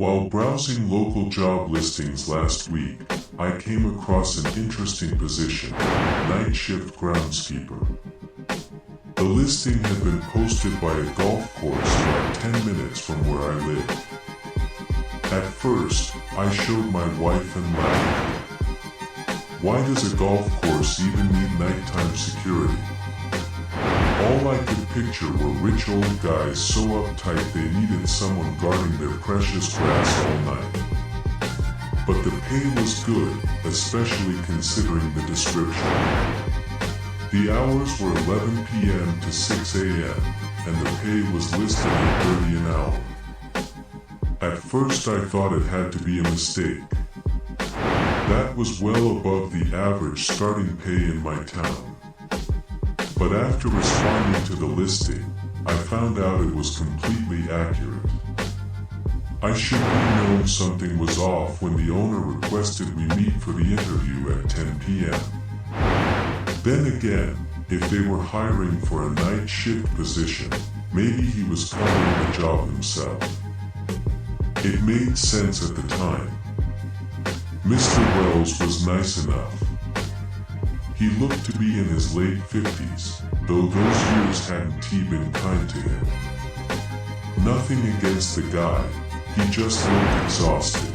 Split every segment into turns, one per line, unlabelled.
While browsing local job listings last week, I came across an interesting position: night shift groundskeeper. The listing had been posted by a golf course about 10 minutes from where I live. At first, I showed my wife and laughed. Why does a golf course even need nighttime security? All I could picture were rich old guys so uptight they needed someone guarding their precious grass all night. But the pay was good, especially considering the description. The hours were 11 p.m. to 6 a.m., and the pay was listed at $30 an hour. At first I thought it had to be a mistake. That was well above the average starting pay in my town. But after responding to the listing, I found out it was completely accurate. I should have known something was off when the owner requested we meet for the interview at 10 p.m. Then again, if they were hiring for a night shift position, maybe he was covering the job himself. It made sense at the time. Mr. Wells was nice enough. He looked to be in his late 50s, though those years hadn't been kind to him. Nothing against the guy, he just looked exhausted.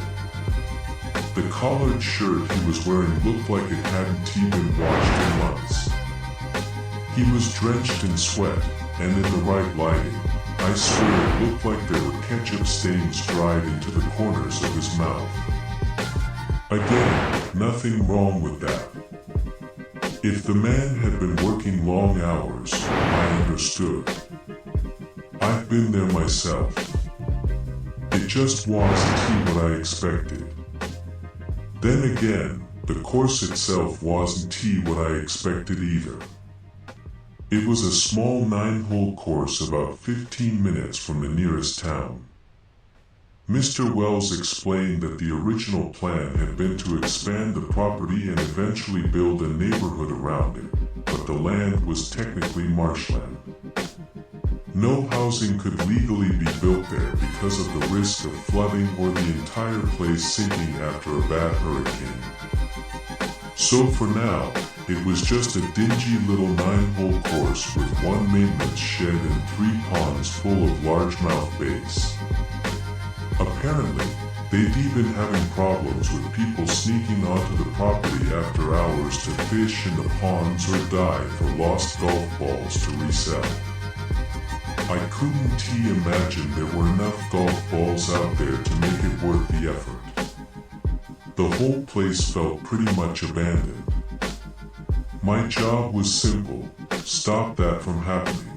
The collared shirt he was wearing looked like it hadn't been washed in months. He was drenched in sweat, and in the right lighting, I swear it looked like there were ketchup stains dried into the corners of his mouth. Again, nothing wrong with that. If the man had been working long hours, I understood. I've been there myself. It just wasn't what I expected. Then again, the course itself wasn't what I expected either. It was a small 9-hole course about 15 minutes from the nearest town. Mr. Wells explained that the original plan had been to expand the property and eventually build a neighborhood around it, but the land was technically marshland. No housing could legally be built there because of the risk of flooding or the entire place sinking after a bad hurricane. So for now, it was just a dingy little 9-hole course with one maintenance shed and 3 ponds full of largemouth bass. Apparently, they'd been having problems with people sneaking onto the property after hours to fish in the ponds or dive for lost golf balls to resell. I couldn't imagine there were enough golf balls out there to make it worth the effort. The whole place felt pretty much abandoned. My job was simple: stop that from happening.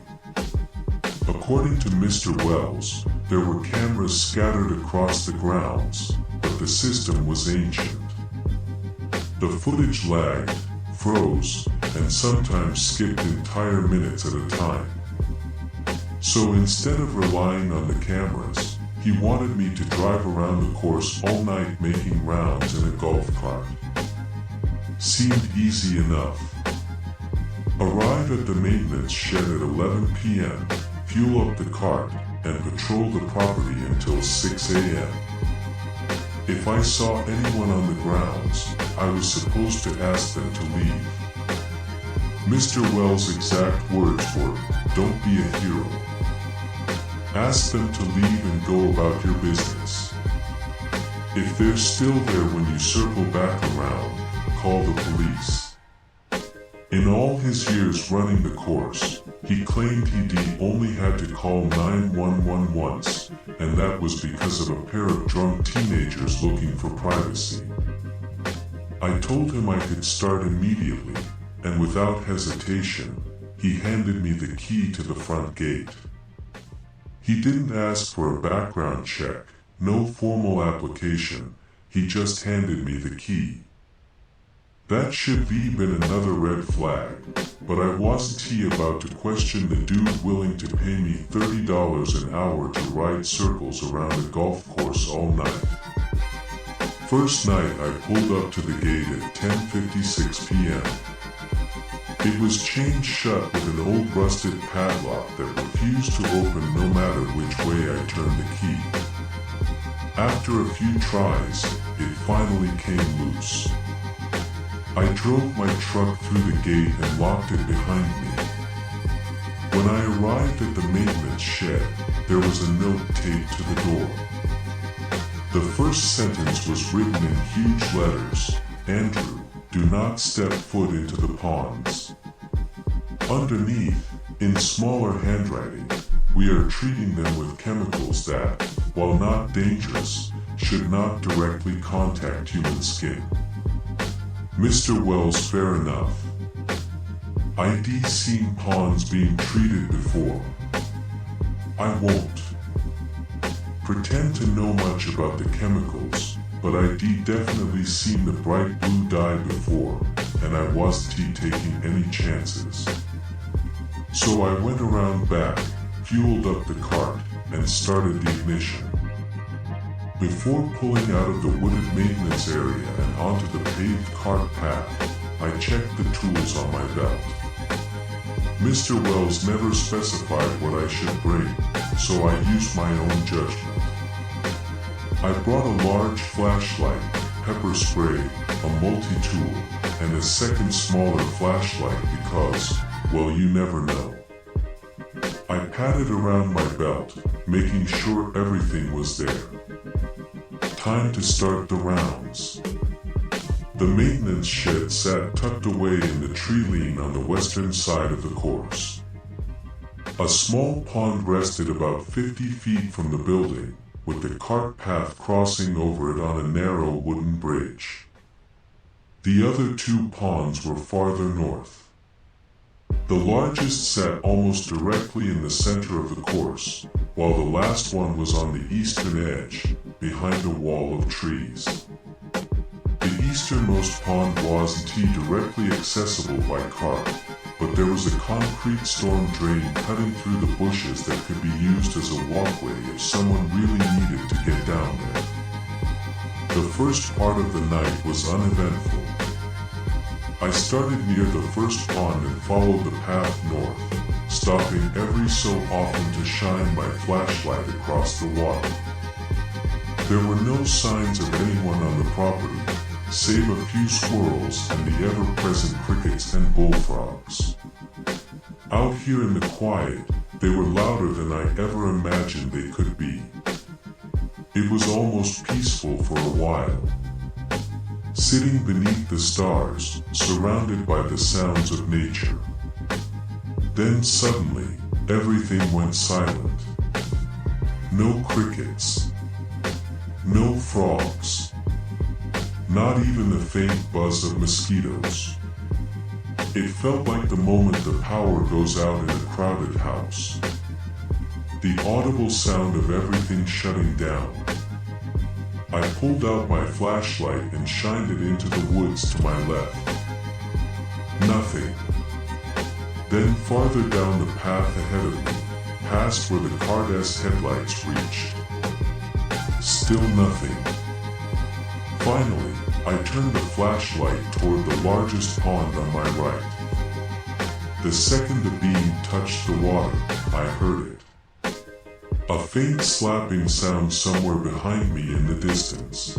According to Mr. Wells, there were cameras scattered across the grounds, but the system was ancient. The footage lagged, froze, and sometimes skipped entire minutes at a time. So instead of relying on the cameras, he wanted me to drive around the course all night making rounds in a golf cart. Seemed easy enough. Arrive at the maintenance shed at 11 p.m., fuel up the cart, and patrol the property until 6 a.m. If I saw anyone on the grounds, I was supposed to ask them to leave. Mr. Wells' exact words were, "Don't be a hero. Ask them to leave and go about your business. If they're still there when you circle back around, call the police." In all his years running the course, he claimed he'd only had to call 911 once, and that was because of a pair of drunk teenagers looking for privacy. I told him I could start immediately, and without hesitation, he handed me the key to the front gate. He didn't ask for a background check, no formal application, he just handed me the key. That should have been another red flag, but I wasn't about to question the dude willing to pay me $30 an hour to ride circles around a golf course all night. First night I pulled up to the gate at 10:56 p.m. It was chained shut with an old rusted padlock that refused to open no matter which way I turned the key. After a few tries, it finally came loose. I drove my truck through the gate and locked it behind me. When I arrived at the maintenance shed, there was a note taped to the door. The first sentence was written in huge letters: "Andrew, do not step foot into the ponds." Underneath, in smaller handwriting, "We are treating them with chemicals that, while not dangerous, should not directly contact human skin." Mr. Wells, fair enough. I'd seen ponds being treated before. I won't pretend to know much about the chemicals, but I'd definitely seen the bright blue dye before, and I wasn't taking any chances. So I went around back, fueled up the cart, and started the ignition. Before pulling out of the wooded maintenance area and onto the paved cart path, I checked the tools on my belt. Mr. Wells never specified what I should bring, so I used my own judgment. I brought a large flashlight, pepper spray, a multi-tool, and a second smaller flashlight because, well, you never know. I patted around my belt, making sure everything was there. Time to start the rounds. The maintenance shed sat tucked away in the tree line on the western side of the course. A small pond rested about 50 feet from the building, with the cart path crossing over it on a narrow wooden bridge. The other two ponds were farther north. The largest sat almost directly in the center of the course, while the last one was on the eastern edge, behind a wall of trees. The easternmost pond wasn't directly accessible by cart, but there was a concrete storm drain cutting through the bushes that could be used as a walkway if someone really needed to get down there. The first part of the night was uneventful. I started near the first pond and followed the path north, stopping every so often to shine my flashlight across the water. There were no signs of anyone on the property, save a few squirrels and the ever-present crickets and bullfrogs. Out here in the quiet, they were louder than I ever imagined they could be. It was almost peaceful for a while. Sitting beneath the stars, surrounded by the sounds of nature. Then suddenly, everything went silent. No crickets. No frogs. Not even the faint buzz of mosquitoes. It felt like the moment the power goes out in a crowded house. The audible sound of everything shutting down. I pulled out my flashlight and shined it into the woods to my left. Nothing. Then farther down the path ahead of me, past where the cart's headlights reached. Still nothing. Finally, I turned the flashlight toward the largest pond on my right. The second the beam touched the water, I heard it. A faint slapping sound somewhere behind me in the distance.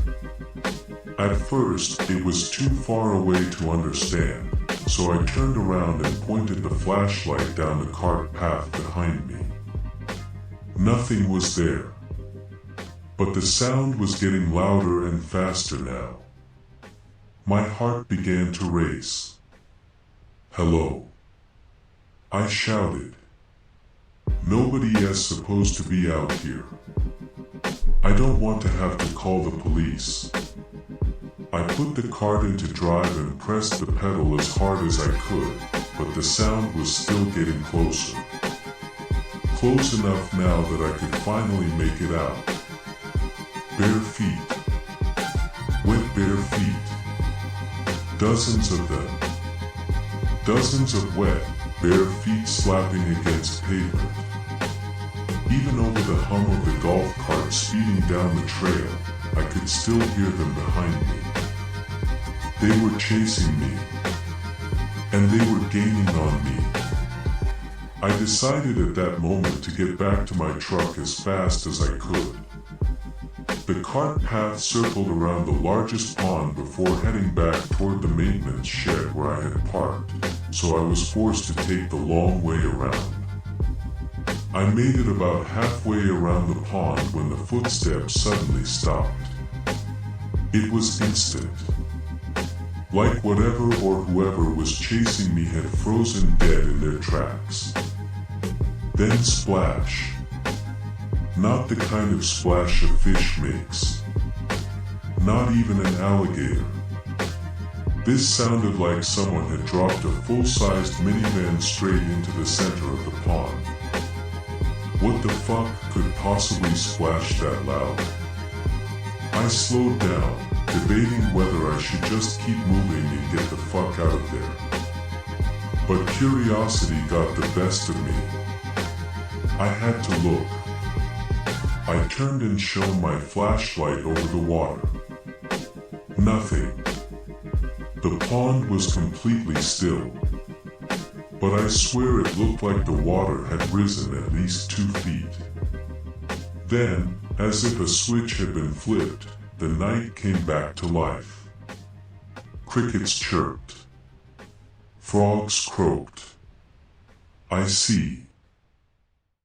At first, it was too far away to understand, so I turned around and pointed the flashlight down the cart path behind me. Nothing was there. But the sound was getting louder and faster now. My heart began to race. "Hello," I shouted. "Nobody is supposed to be out here. I don't want to have to call the police." I put the cart into drive and pressed the pedal as hard as I could, but the sound was still getting closer. Close enough now that I could finally make it out. Bare feet. Wet bare feet. Dozens of them. Dozens of wet, bare feet slapping against pavement. Even over the hum of the golf cart speeding down the trail, I could still hear them behind me. They were chasing me. And they were gaining on me. I decided at that moment to get back to my truck as fast as I could. The cart path circled around the largest pond before heading back toward the maintenance shed where I had parked, so I was forced to take the long way around. I made it about halfway around the pond when the footsteps suddenly stopped. It was instant. Like whatever or whoever was chasing me had frozen dead in their tracks. Then splash. Not the kind of splash a fish makes. Not even an alligator. This sounded like someone had dropped a full-sized minivan straight into the center of the pond. What the fuck could possibly splash that loud? I slowed down, debating whether I should just keep moving and get the fuck out of there. But curiosity got the best of me. I had to look. I turned and shone my flashlight over the water. Nothing. The pond was completely still. But I swear it looked like the water had risen at least 2 feet. Then, as if a switch had been flipped, the night came back to life. Crickets chirped. Frogs croaked. I see.